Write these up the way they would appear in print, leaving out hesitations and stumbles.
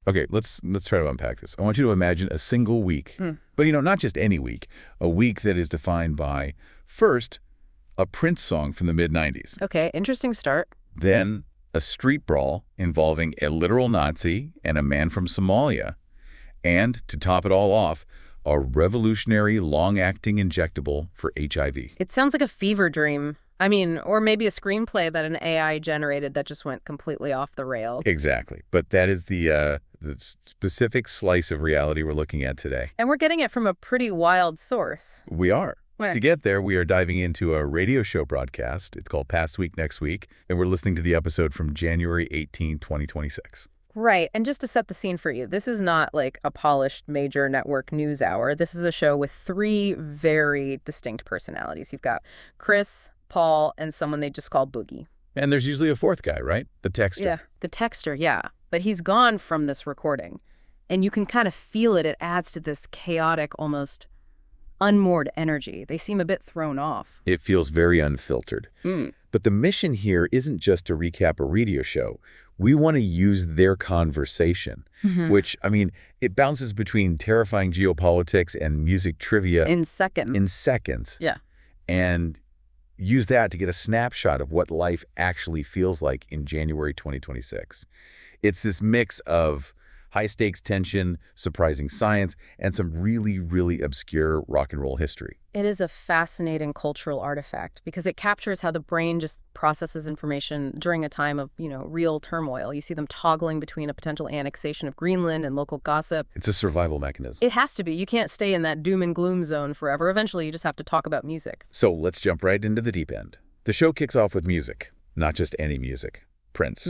Okay, let's try to unpack this. I want you to imagine a single week, but not just any week, a week that is defined by, first, a Prince song from the mid-90s. Okay, interesting start. Then a street brawl involving a literal Nazi and a man from Somalia. And, to top it all off, a revolutionary long-acting injectable for HIV. It sounds like a fever dream. I mean, or maybe a screenplay that an AI generated that just went completely off the rails. Exactly. But that is the specific slice of reality we're looking at today. And we're getting it from a pretty wild source. We are. Where? To get there, we are diving into a radio show broadcast. It's called Past Week, Next Week, and we're listening to the episode from January 18, 2026. Right. And just to set the scene for you, this is not like a polished major network news hour. This is a show with three very distinct personalities. You've got Chris, Paul, and someone they just call Boogie. And there's usually a fourth guy, right? The texter. Yeah, the texter, yeah. But he's gone from this recording. And you can kind of feel it. It adds to this chaotic, almost unmoored energy. They seem a bit thrown off. It feels very unfiltered. But the mission here isn't just to recap a radio show. We want to use their conversation, which, I mean, it bounces between terrifying geopolitics and music trivia. In seconds. In seconds. Yeah. And use that to get a snapshot of what life actually feels like in January 2026. It's this mix of high-stakes tension, surprising science, and some really, really obscure rock and roll history. It is a fascinating cultural artifact because it captures how the brain just processes information during a time of, real turmoil. You see them toggling between a potential annexation of Greenland and local gossip. It's a survival mechanism. It has to be. You can't stay in that doom and gloom zone forever. Eventually, you just have to talk about music. So let's jump right into the deep end. The show kicks off with music, not just any music. Prince.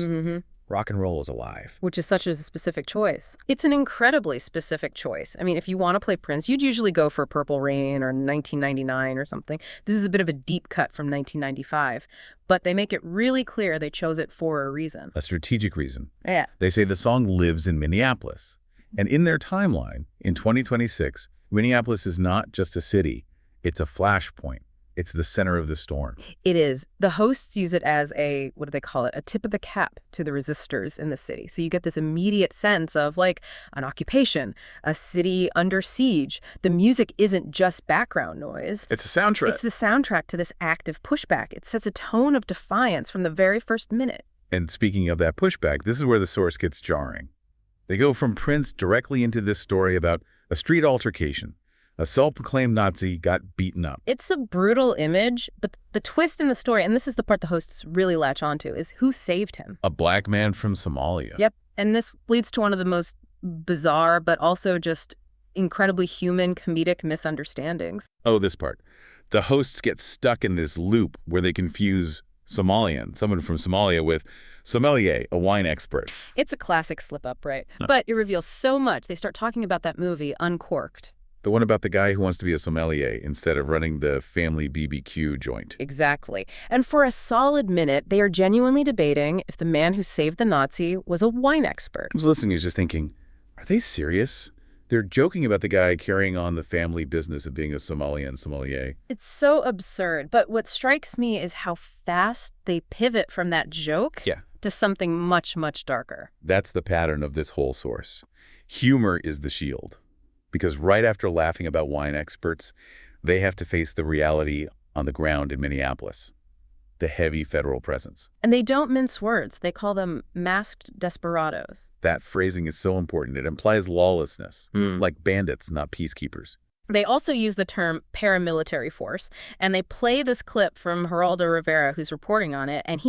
Rock and roll is alive. Which is such a specific choice. It's an incredibly specific choice. I mean, if you want to play Prince, you'd usually go for Purple Rain or 1999 or something. This is a bit of a deep cut from 1995. But they make it really clear they chose it for a reason. A strategic reason. Yeah. They say the song lives in Minneapolis. And in their timeline, in 2026, Minneapolis is not just a city. It's a flashpoint. It's the center of the storm. It is. The hosts use it as a, what do they call it, a tip of the cap to the resistors in the city. So you get this immediate sense of like an occupation, a city under siege. The music isn't just background noise. It's a soundtrack. It's the soundtrack to this active pushback. It sets a tone of defiance from the very first minute. And speaking of that pushback, this is where the source gets jarring. They go from Prince directly into this story about a street altercation. A self-proclaimed Nazi got beaten up. It's a brutal image, but the twist in the story, and this is the part the hosts really latch onto, is who saved him. A black man from Somalia. Yep, and this leads to one of the most bizarre, but also just incredibly human comedic misunderstandings. Oh, this part. The hosts get stuck in this loop where they confuse Somalian, someone from Somalia, with sommelier, a wine expert. It's a classic slip-up, right? But it reveals so much. They start talking about that movie, Uncorked. The one about the guy who wants to be a sommelier instead of running the family BBQ joint. Exactly. And for a solid minute, they are genuinely debating if the man who saved the Nazi was a wine expert. I was listening, I was just thinking, are they serious? They're joking about the guy carrying on the family business of being a sommelier. It's so absurd. But what strikes me is how fast they pivot from that joke to something much, much darker. That's the pattern of this whole source. Humor is the shield. Because right after laughing about wine experts, they have to face the reality on the ground in Minneapolis, the heavy federal presence. And they don't mince words. They call them masked desperados. That phrasing is so important. It implies lawlessness, like bandits, not peacekeepers. They also use the term paramilitary force, and they play this clip from Geraldo Rivera, who's reporting on it, and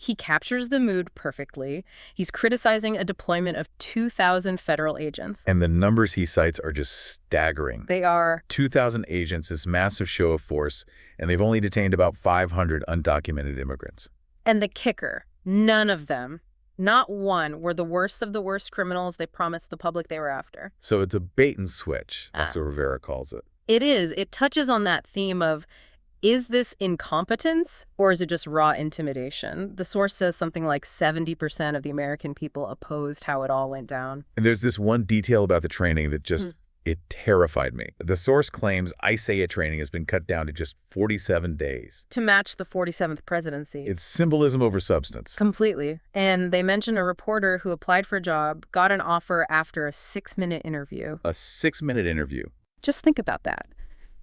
he captures the mood perfectly. He's criticizing a deployment of 2,000 federal agents. And the numbers he cites are just staggering. They are. 2,000 agents is massive show of force, and they've only detained about 500 undocumented immigrants. And the kicker, none of them, not one, were the worst of the worst criminals they promised the public they were after. So it's a bait and switch. That's what Rivera calls it. It is. It touches on that theme of, is this incompetence or is it just raw intimidation? The source says something like 70% of the American people opposed how it all went down. And there's this one detail about the training that just, It terrified me. The source claims Isaiah training has been cut down to just 47 days. To match the 47th presidency. It's symbolism over substance. Completely. And they mention a reporter who applied for a job, got an offer after a 6-minute interview. A 6-minute interview. Just think about that.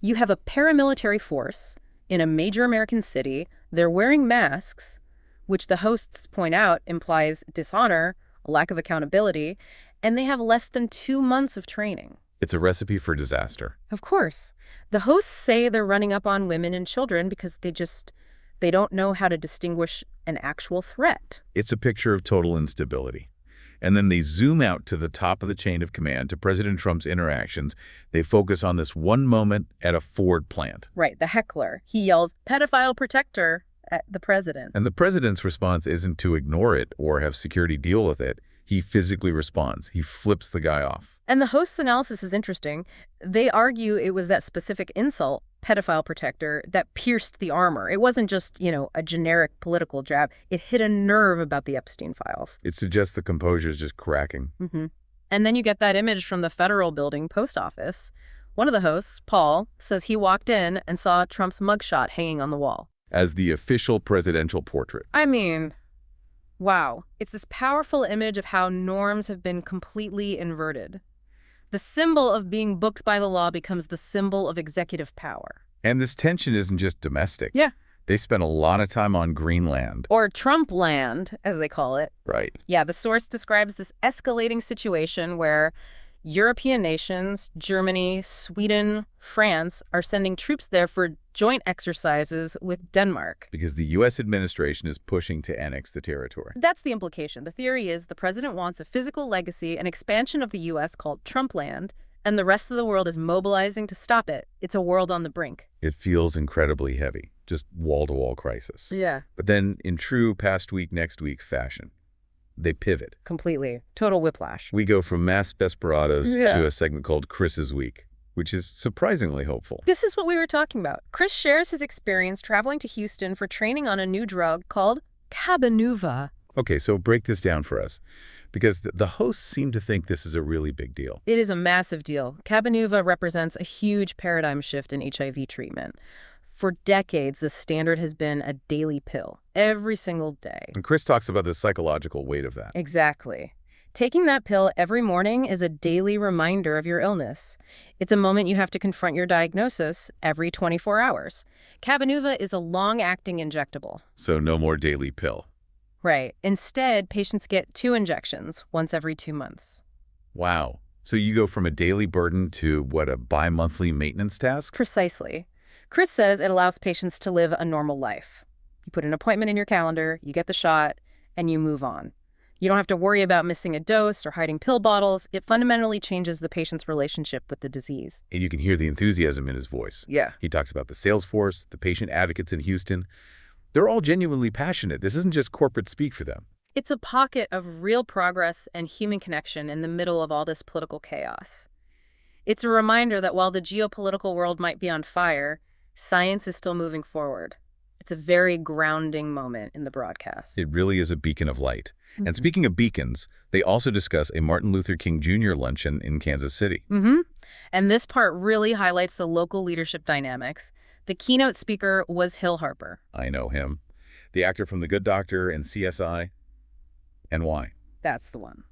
You have a paramilitary force in a major American city. They're wearing masks, which the hosts point out implies dishonor, a lack of accountability, and they have less than 2 months of training. It's a recipe for disaster. Of course. The hosts say they're running up on women and children because they don't know how to distinguish an actual threat. It's a picture of total instability. And then they zoom out to the top of the chain of command, to President Trump's interactions. They focus on this one moment at a Ford plant. Right, the heckler. He yells, "Pedophile protector," at the president. And the president's response isn't to ignore it or have security deal with it. He physically responds. He flips the guy off. And the host's analysis is interesting. They argue it was that specific insult, pedophile protector, that pierced the armor. It wasn't just, a generic political jab. It hit a nerve about the Epstein files. It suggests the composure's just cracking. And then you get that image from the federal building post office. One of the hosts, Paul, says he walked in and saw Trump's mugshot hanging on the wall. As the official presidential portrait. I mean, wow. It's this powerful image of how norms have been completely inverted. The symbol of being booked by the law becomes the symbol of executive power. And this tension isn't just domestic. Yeah. They spent a lot of time on Greenland. Or Trump land, as they call it. Right. Yeah, the source describes this escalating situation where European nations, Germany, Sweden, France, are sending troops there for joint exercises with Denmark. Because the U.S. administration is pushing to annex the territory. That's the implication. The theory is the president wants a physical legacy, an expansion of the U.S. called Trump land, and the rest of the world is mobilizing to stop it. It's a world on the brink. It feels incredibly heavy, just wall-to-wall crisis. Yeah. But then, in true past week, next week fashion, they pivot. Completely. Total whiplash. We go from mass desperados to a segment called Chris's Week, which is surprisingly hopeful. This is what we were talking about. Chris shares his experience traveling to Houston for training on a new drug called Cabenuva. Okay, so break this down for us, because the hosts seem to think this is a really big deal. It is a massive deal. Cabenuva represents a huge paradigm shift in HIV treatment. For decades, the standard has been a daily pill, every single day. And Chris talks about the psychological weight of that. Exactly. Taking that pill every morning is a daily reminder of your illness. It's a moment you have to confront your diagnosis every 24 hours. Cabenuva is a long-acting injectable. So no more daily pill. Right. Instead, patients get 2 injections once every 2 months. Wow. So you go from a daily burden to, what, a bi-monthly maintenance task? Precisely. Chris says it allows patients to live a normal life. You put an appointment in your calendar, you get the shot, and you move on. You don't have to worry about missing a dose or hiding pill bottles. It fundamentally changes the patient's relationship with the disease. And you can hear the enthusiasm in his voice. Yeah. He talks about the sales force, the patient advocates in Houston. They're all genuinely passionate. This isn't just corporate speak for them. It's a pocket of real progress and human connection in the middle of all this political chaos. It's a reminder that while the geopolitical world might be on fire, science is still moving forward. It's a very grounding moment in the broadcast. It really is a beacon of light. And speaking of beacons, they also discuss a Martin Luther King Jr. luncheon in Kansas City. And this part really highlights the local leadership dynamics. The keynote speaker was Hill Harper. I know him. The actor from The Good Doctor and CSI. And why? That's the one.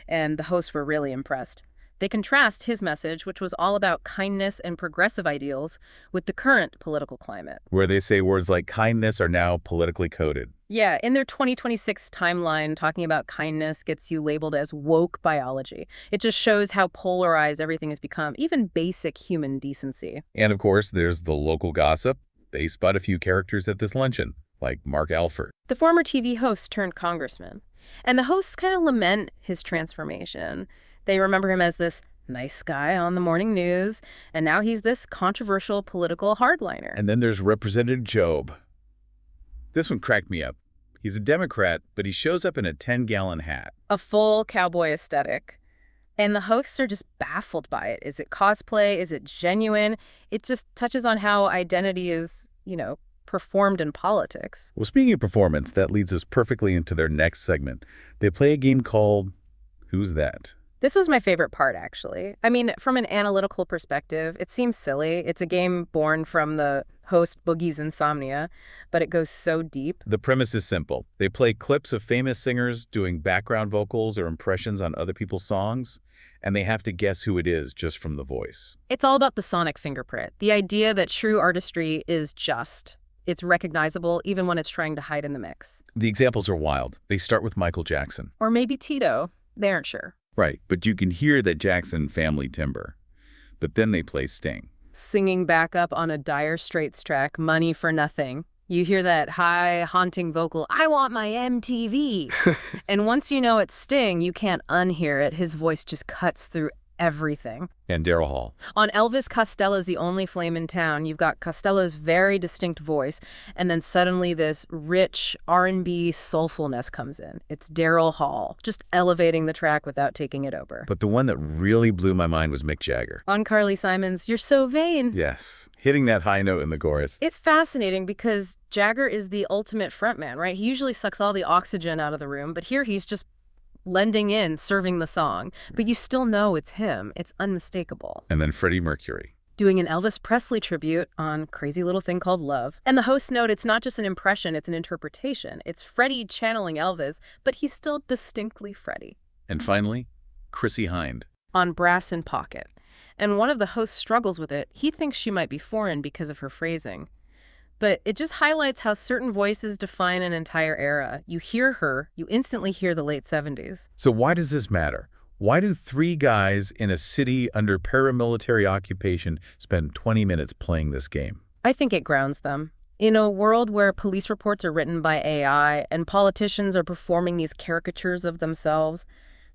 And the hosts were really impressed. They contrast his message, which was all about kindness and progressive ideals, with the current political climate. Where they say words like kindness are now politically coded. Yeah, in their 2026 timeline, talking about kindness gets you labeled as woke biology. It just shows how polarized everything has become, even basic human decency. And of course, there's the local gossip. They spot a few characters at this luncheon, like Mark Alford. The former TV host turned congressman. And the hosts kind of lament his transformation. They remember him as this nice guy on the morning news, and now he's this controversial political hardliner. And then there's Representative Job. This one cracked me up. He's a Democrat, but he shows up in a 10-gallon hat. A full cowboy aesthetic. And the hosts are just baffled by it. Is it cosplay? Is it genuine? It just touches on how identity is, performed in politics. Well, speaking of performance, that leads us perfectly into their next segment. They play a game called Who's That? This was my favorite part, actually. I mean, from an analytical perspective, it seems silly. It's a game born from the host Boogie's insomnia, but it goes so deep. The premise is simple. They play clips of famous singers doing background vocals or impressions on other people's songs, and they have to guess who it is just from the voice. It's all about the sonic fingerprint, the idea that true artistry is just. It's recognizable even when it's trying to hide in the mix. The examples are wild. They start with Michael Jackson. Or maybe Tito. They aren't sure. Right, but you can hear that Jackson family timbre. But then they play Sting. Singing back up on a Dire Straits track, Money for Nothing. You hear that high, haunting vocal, I want my MTV. And once you know it's Sting, you can't unhear it. His voice just cuts through everything. And Daryl Hall. On Elvis Costello's The Only Flame in Town, you've got Costello's very distinct voice, and then suddenly this rich R&B soulfulness comes in. It's Daryl Hall, just elevating the track without taking it over. But the one that really blew my mind was Mick Jagger. On Carly Simon's You're So Vain. Yes, hitting that high note in the chorus. It's fascinating because Jagger is the ultimate frontman, right? He usually sucks all the oxygen out of the room, but here he's just lending in, serving the song. But you still know it's him. It's unmistakable. And then Freddie Mercury. Doing an Elvis Presley tribute on Crazy Little Thing Called Love. And the hosts note it's not just an impression, it's an interpretation. It's Freddie channeling Elvis, but he's still distinctly Freddie. And finally, Chrissie Hynde. On Brass in Pocket. And one of the hosts struggles with it. He thinks she might be foreign because of her phrasing. But it just highlights how certain voices define an entire era. You hear her, you instantly hear the late 70s. So why does this matter? Why do three guys in a city under paramilitary occupation spend 20 minutes playing this game? I think it grounds them. In a world where police reports are written by AI and politicians are performing these caricatures of themselves,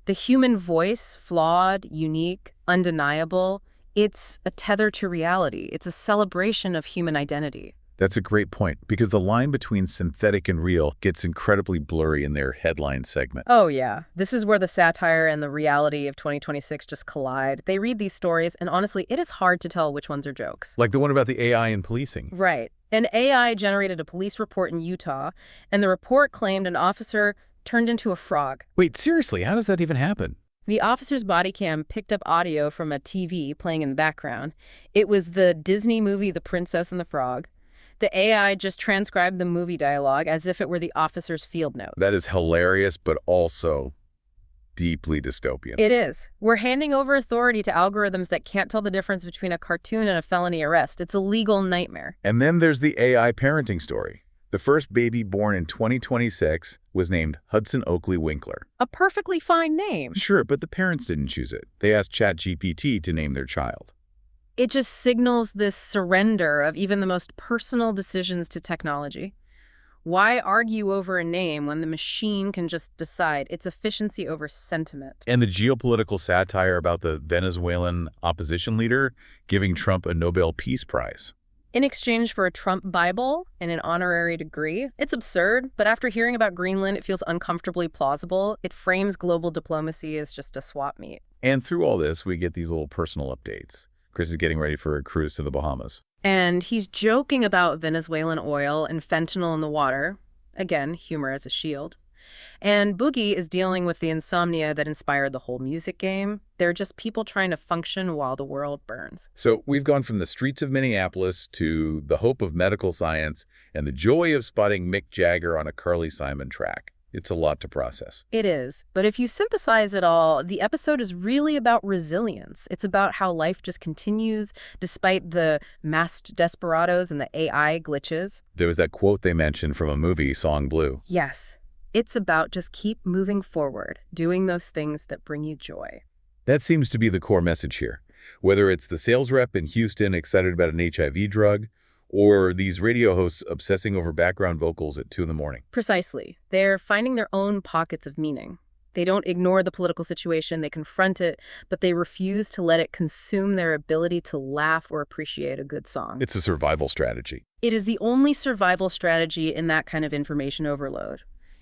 the human voice, flawed, unique, undeniable, it's a tether to reality. It's a celebration of human identity. That's a great point, because the line between synthetic and real gets incredibly blurry in their headline segment. Oh, yeah. This is where the satire and the reality of 2026 just collide. They read these stories, and honestly, it is hard to tell which ones are jokes. Like the one about the AI in policing. Right. An AI generated a police report in Utah, and the report claimed an officer turned into a frog. Wait, seriously, how does that even happen? The officer's body cam picked up audio from a TV playing in the background. It was the Disney movie The Princess and the Frog. The AI just transcribed the movie dialogue as if it were the officer's field note. That is hilarious, but also deeply dystopian. It is. We're handing over authority to algorithms that can't tell the difference between a cartoon and a felony arrest. It's a legal nightmare. And then there's the AI parenting story. The first baby born in 2026 was named Hudson Oakley Winkler. A perfectly fine name. Sure, but the parents didn't choose it. They asked ChatGPT to name their child. It just signals this surrender of even the most personal decisions to technology. Why argue over a name when the machine can just decide? It's efficiency over sentiment. And the geopolitical satire about the Venezuelan opposition leader giving Trump a Nobel Peace Prize. In exchange for a Trump Bible and an honorary degree. It's absurd, but after hearing about Greenland, it feels uncomfortably plausible. It frames global diplomacy as just a swap meet. And through all this, we get these little personal updates. Chris is getting ready for a cruise to the Bahamas. And he's joking about Venezuelan oil and fentanyl in the water. Again, humor as a shield. And Boogie is dealing with the insomnia that inspired the whole music game. They're just people trying to function while the world burns. So we've gone from the streets of Minneapolis to the hope of medical science and the joy of spotting Mick Jagger on a Carly Simon track. It's a lot to process. It is. But if you synthesize it all, the episode is really about resilience. It's about how life just continues despite the masked desperados and the AI glitches. There was that quote they mentioned from a movie, Song Blue. Yes. It's about just keep moving forward, doing those things that bring you joy. That seems to be the core message here. Whether it's the sales rep in Houston excited about an HIV drug, or these radio hosts obsessing over background vocals at 2 in the morning. Precisely. They're finding their own pockets of meaning. They don't ignore the political situation, they confront it, but they refuse to let it consume their ability to laugh or appreciate a good song. It's a survival strategy. It is the only survival strategy in that kind of information overload.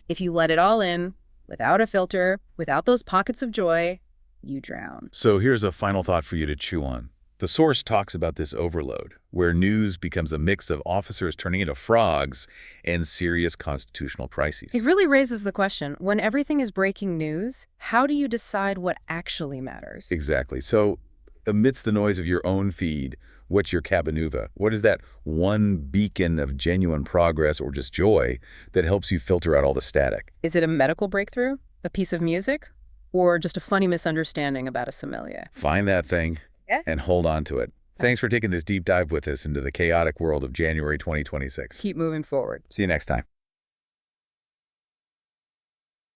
If you let it all in, without a filter, without those pockets of joy, you drown. So here's a final thought for you to chew on. The source talks about this overload, where news becomes a mix of officers turning into frogs and serious constitutional crises. It really raises the question, when everything is breaking news, how do you decide what actually matters? Exactly. So amidst the noise of your own feed, what's your cabanuva? What is that one beacon of genuine progress or just joy that helps you filter out all the static? Is it a medical breakthrough, a piece of music, or just a funny misunderstanding about a sommelier? Find that thing and hold on to it. Thanks for taking this deep dive with us into the chaotic world of January 2026. Keep moving forward. See you next time.